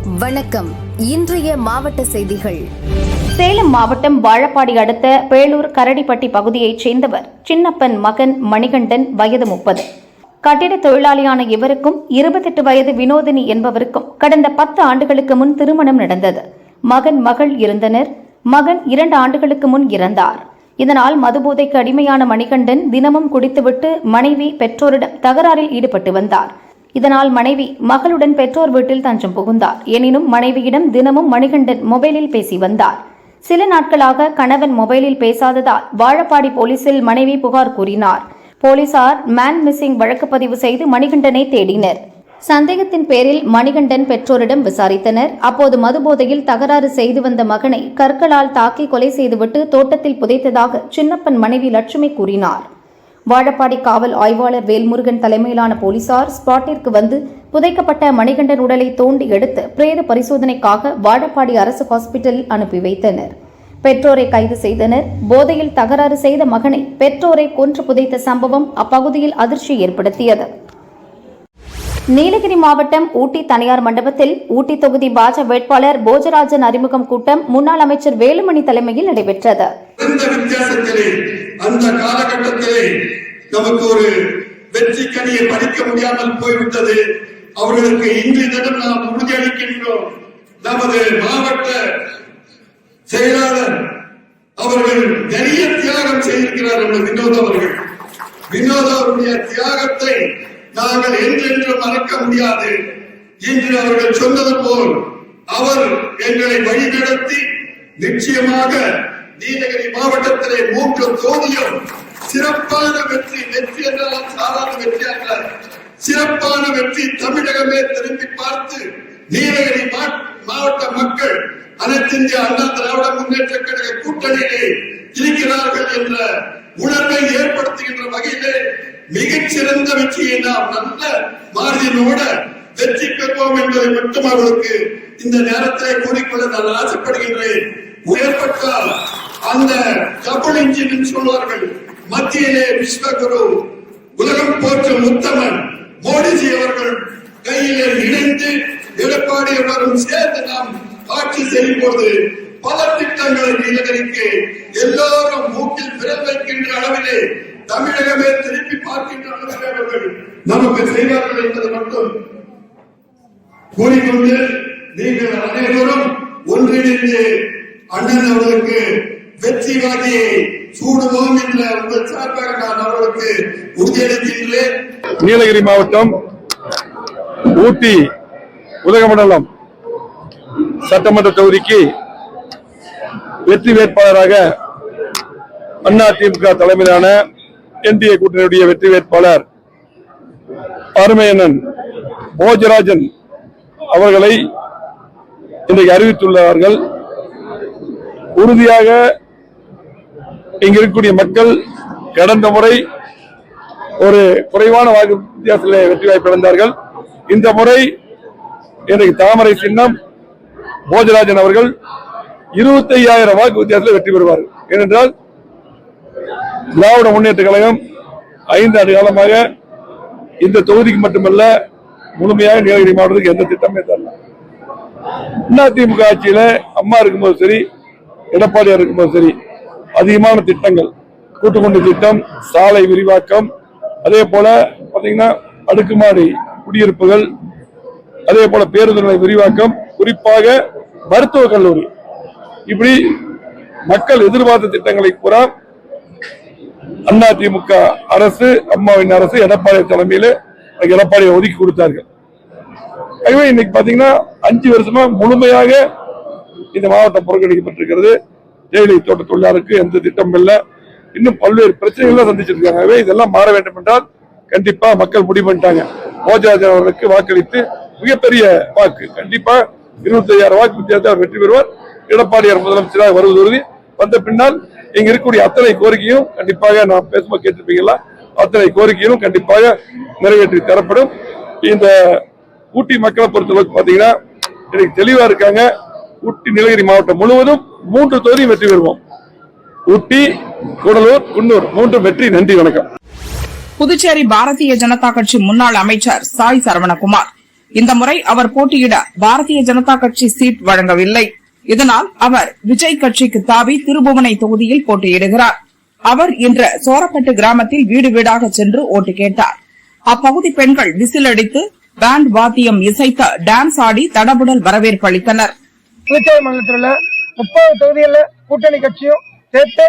வணக்கம். இன்றைய மாவட்ட செய்திகள். சேலம் மாவட்டம் வாழப்பாடி அடுத்த பேளூர் கரடிப்பட்டி பகுதியைச் சேர்ந்தவர் சின்னப்பன் மகன் மணிகண்டன், வயது 30. கட்டிட தொழிலாளியான இவருக்கும் 28 வயது வினோதினி என்பவருக்கும் கடந்த 10 ஆண்டுகளுக்கு முன் திருமணம் நடந்தது. மகன் மகள் இருந்தனர். மகன் 2 ஆண்டுகளுக்கு முன் இறந்தார். இதனால் மதுபோதைக்கு அடிமையான மணிகண்டன் தினமும் குடித்துவிட்டு மனைவி பெற்றோரிடம் தகராறில் ஈடுபட்டு வந்தார். இதனால் மனைவி மகளுடன் பெற்றோர் வீட்டில் தஞ்சம் புகுந்தார். எனினும் மனைவியிடம் தினமும் மணிகண்டன் மொபைலில் பேசி வந்தார். சில நாட்களாக கணவன் மொபைலில் பேசாததால் வாழப்பாடி போலீசில் மனைவி புகார் கூறினார். போலீசார் மேன் மிஸ்ஸிங் வழக்கு பதிவு செய்து மணிகண்டனை தேடினர். சந்தேகத்தின் பேரில் மணிகண்டன் பெற்றோரிடம் விசாரித்தனர். அப்போது மதுபோதையில் தகராறு செய்து வந்த மகனை கற்களால் தாக்கி கொலை செய்துவிட்டு தோட்டத்தில் புதைத்ததாக சின்னப்பன் மனைவி லட்சுமி கூறினார். வாழப்பாடி காவல் ஆய்வாளர் வேல்முருகன் தலைமையிலான போலீசார் ஸ்பாட்டிற்கு வந்து புதைக்கப்பட்ட மணிகண்டன் உடலை தோண்டி எடுத்து பிரேத பரிசோதனைக்காக வாழப்பாடி அரசு ஹாஸ்பிட்டலில் அனுப்பி வைத்தனர். பெற்றோரை கைது செய்தனர். போதையில் தகராறு செய்த மகனை பெற்றோரை கொன்று புதைத்த சம்பவம் அப்பகுதியில் அதிர்ச்சி ஏற்படுத்தியது. நீலகிரி மாவட்டம் ஊட்டி தனியார் மண்டபத்தில் ஊட்டி தொகுதி பாஜக வேட்பாளர் போஜராஜன் அறிமுகம் கூட்டம் முன்னாள் அமைச்சர் வேலுமணி தலைமையில் நடைபெற்றது. அந்த காலகட்டத்திலே நமக்கு ஒரு வெற்றி கனியை பறிக்க முடியாமல் போய்விட்டது. அவர்களுக்கு இன்று தினம் நாம் உறுதியளிக்கின்றோம். நமது மாவட்ட செயலாளர் அவர்கள் நிறைய தியாகம் செய்திருக்கிறார்கள். வினோத் அவருடைய தியாகத்தை நாங்கள் என்றென்றும் மறக்க முடியாது. இன்று அவர்கள் சொன்னது போல் அவர் எங்களை வழிநடத்தி நிச்சயமாக நீலகிரி மாவட்டத்திலே 3 தொகுதியும் சிறப்பான வெற்றி என்றால் சாதாரண வெற்றி அல்ல, சிறப்பான வெற்றி. தமிழகமே திரும்பி பார்த்து நீலகிரி மாவட்ட மக்கள் அனைத்து இந்திய அண்ணா திராவிட முன்னேற்ற கழக கூட்டணியிலே இருக்கிறார்கள் என்ற உணர்வை ஏற்படுத்துகின்ற வகையிலே மிகச்சிறந்த வெற்றியை நாம் நல்ல மார்ஜினோட வெற்றி பெறுவோம் என்பதை மட்டும் அவர்களுக்கு இந்த நேரத்தை கூறிக்கொள்ள நான் ஆசைப்படுகின்றேன். ஏற்பட்டால் அந்த டபுள் இன்ஜின் சொல்வார்கள். மத்தியிலே விஸ்வகுரு, உலகம் போற்றும் உத்தமன் மோடிஜி அவர்கள் கையிலே இணைந்து எடப்பாடி அவர்களும் சேர்ந்து நாம் ஆட்சி செய்யும் போது பல திட்டங்களை நீலகிரிக்கு எல்லோரும் மூக்கில் விரல் வைக்கின்ற அளவிலே தமிழகமே திருப்பி பார்க்கின்ற அளவிலே அவர்கள் நமக்கு செய்வார்கள் என்பது மட்டும் கூறிக்கொண்டு நீங்கள் அனைவரும் ஒன்றிணைந்து அண்ணன் அவர்களுக்கு வெற்றி வாங்கியை சூடுவோம் என்ற உங்கள் சார்பாக நான் அவர்களுக்கு உறுதியளிக்கின்றேன். நீலகிரி மாவட்டம் ஊட்டி உதகமண்டலம் சட்டமன்ற தொகுதிக்கு வெற்றி வேட்பாளராக அதிமுக தலைமையிலான என்டிஏ கூட்டணியுடைய வெற்றி வேட்பாளர் அருமையண்ணன் போஜராஜன் அவர்களை இன்றைக்கு அறிவித்துள்ளார்கள். உறுதியாக இங்கு இருக்கக்கூடிய மக்கள் கடந்த முறை ஒரு குறைவான வாக்கு வித்தியாசத்தில் வெற்றி வாய்ப்பு இழந்தார்கள். இந்த முறை இன்றைக்கு தாமரை சின்னம் போஜராஜன் அவர்கள் 25,000 வாக்கு வித்தியாசத்தில் வெற்றி பெறுவார். ஏனென்றால் திராவிட முன்னேற்ற கழகம் 5 ஆண்டு காலமாக இந்த தொகுதிக்கு மட்டுமல்ல முழுமையாக நீலகிரி மாவட்டத்துக்கு எந்த திட்டமே தரல. அதிமுக ஆட்சியில அம்மா இருக்கும்போது சரி, எடப்பாடியார் இருக்கும்போது சரி, அதிகமான திட்டங்கள், கூட்டுக்குண்டு திட்டம், சாலை விரிவாக்கம், அதே போல பாத்தீங்கன்னா அடுக்குமாடி குடியிருப்புகள், அதே போல பேருந்து நிலைய விரிவாக்கம், குறிப்பாக மருத்துவக் கல்லூரி, இப்படி மக்கள் எதிர்பார்த்த திட்டங்களை பூரா அதிமுக அரசு, அம்மாவின் அரசு, எடப்பாடி தலைமையில் எடப்பாடியை ஒதுக்கி கொடுத்தார்கள். ஆகவே இன்னைக்கு பாத்தீங்கன்னா 5 வருஷமா முழுமையாக இந்த மாவட்டம் புறக்கணிக்கப்பட்டிருக்கிறது. தேயிலை தோட்ட தொழிலாளருக்கு எந்த திட்டம் இல்ல. இன்னும் பல்வேறு பிரச்சனைகள் சந்திச்சிருக்காங்க. ஆகவே இதெல்லாம் மாற வேண்டும் என்றால் கண்டிப்பா மக்கள் முடிவு பண்ணிட்டாங்க. போஜராஜன் அவர்களுக்கு வாக்களித்து மிகப்பெரிய வாக்கு, கண்டிப்பா 25,000 வாக்கு வித்தியாசத்தில் வெற்றி பெறுவார். எடப்பாடியார் முதலமைச்சராக வருவது உறுதி. வந்த பின்னால் இங்க இருக்கக்கூடிய அத்தனை கோரிக்கையும் கண்டிப்பாக நான் பேசும்போது கேட்டிருப்பீங்களா, அத்தனை கோரிக்கையும் கண்டிப்பாக நிறைவேற்றி தரப்படும். இந்த ஊட்டி மக்களை பொறுத்தளவுக்கு பாத்தீங்கன்னா இன்னைக்கு தெளிவா இருக்காங்க. ஊட்டி நீலகிரி மாவட்டம் முழுவதும் 3 தொகுதியும் வெற்றி பெறுவோம். ஊட்டி, கூடலூர், குன்னூர் 3 வெற்றி. நன்றி, வணக்கம். புதுச்சேரி பாரதிய ஜனதா கட்சி முன்னாள் அமைச்சர் சாய் சரவணகுமார் இந்த முறை அவர் போட்டியிட பாரதிய ஜனதா கட்சி சீட் வழங்கவில்லை. இதனால் அவர் விஜய் கட்சிக்கு தாவி திருபுவனை தொகுதியில் போட்டியிடுகிறார். அவர் இன்று சோரப்பட்டு கிராமத்தில் வீடு வீடாக சென்று ஓட்டு கேட்டார். அப்பகுதி பெண்கள் விசில் அடித்து பேண்ட் வாத்தியம் இசைத்து டான்ஸ் ஆடி தடபுடல் வரவேற்பு அளித்தனர். புதுச்சேரி மாநிலத்தில் 30 தொகுதிகளில் கூட்டணி கட்சியும் சேர்த்து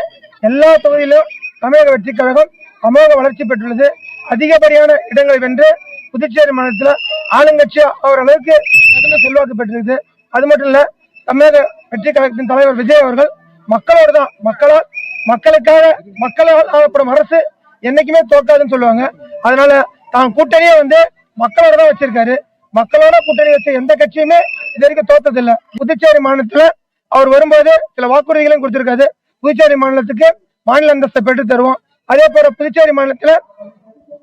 எல்லா தொகுதியிலும் தமிழக வெற்றி கழகம் அமோக வளர்ச்சி பெற்றுள்ளது. அதிகப்படியான இடங்களை வென்று புதுச்சேரி மாநிலத்தில் ஆளுங்கட்சியா அவர் அளவுக்கு செல்வாக்கு பெற்றிருக்கு. அது மட்டும் இல்ல, தமிழக வெற்றி கழகத்தின் தலைவர் விஜய் அவர்கள் மக்களோடு தான், மக்களுக்காக மக்களால் ஆகப்படும் அரசு என்னைக்குமே தோக்காதுன்னு சொல்லுவாங்க. அதனால தான் கூட்டணியே மக்களோட தான் வச்சிருக்காரு. மக்களோட கூட்டணி வச்ச எந்த கட்சியுமே இது வரைக்கும் தோத்ததில்லை. புதுச்சேரி மாநிலத்துல அவர் வரும்போது சில வாக்குறுதிகளையும் கொடுத்திருக்காரு. புதுச்சேரி மாநிலத்துக்கு மாநில அந்தஸ்தை பெற்று தருவோம். அதே போல புதுச்சேரி மாநிலத்துல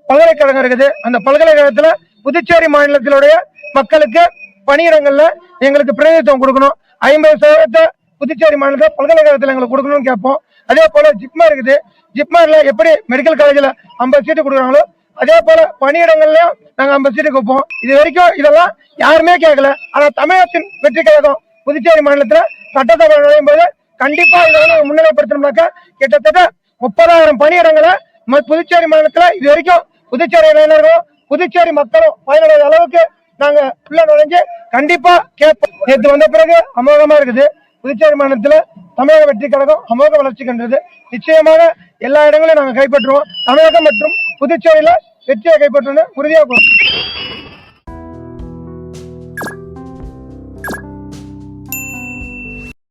பல்கலைக்கழகம் இருக்குது. அந்த பல்கலைக்கழகத்துல புதுச்சேரி மாநிலத்தினுடைய மக்களுக்கு பணியிடங்கள்ல எங்களுக்கு பிரதிநிதித்துவம் கொடுக்கணும். 50% புதுச்சேரி மாநிலத்தில் பல்கலைக்கழகத்தில் எங்களுக்கு கொடுக்கணும்னு கேட்போம். அதே போல ஜிப்மர் இருக்குது. ஜிப்மர்ல எப்படி மெடிக்கல் காலேஜ்ல 50 சீட்டு கொடுக்குறாங்களோ அதே போல பணியிடங்கள்லயும் நாங்க 50 சீட்டு கொடுப்போம். இது வரைக்கும் இதெல்லாம் யாருமே கேட்கல. ஆனா தமிழகத்தின் வெற்றி கழகம் புதுச்சேரி மாநிலத்துல சட்டசபை நுழையும் போது கண்டிப்பா இதெல்லாம் முன்னிலைப்படுத்தணும்னாக்கா கிட்டத்தட்ட 30,000 பணியிடங்களை புதுச்சேரி மாநிலத்துல இது வரைக்கும் புதுச்சேரி இளைஞர்களும் புதுச்சேரி மக்களும் பயனடைய அளவுக்கு நாங்க உள்ள நுழைஞ்சு கண்டிப்பா கேட்போம். நேற்று வந்த பிறகு அமோகமா இருக்குது. புதுச்சேரி மாநிலத்துல தமிழக வெற்றி கழகம் அமோக வளர்ச்சி கண்டது. நிச்சயமாக எல்லா இடங்களையும் நாங்க கைப்பற்றுவோம். தமிழகம் மற்றும் புதுச்சேரியில வெற்றியை கைப்பற்றணும் உறுதியாக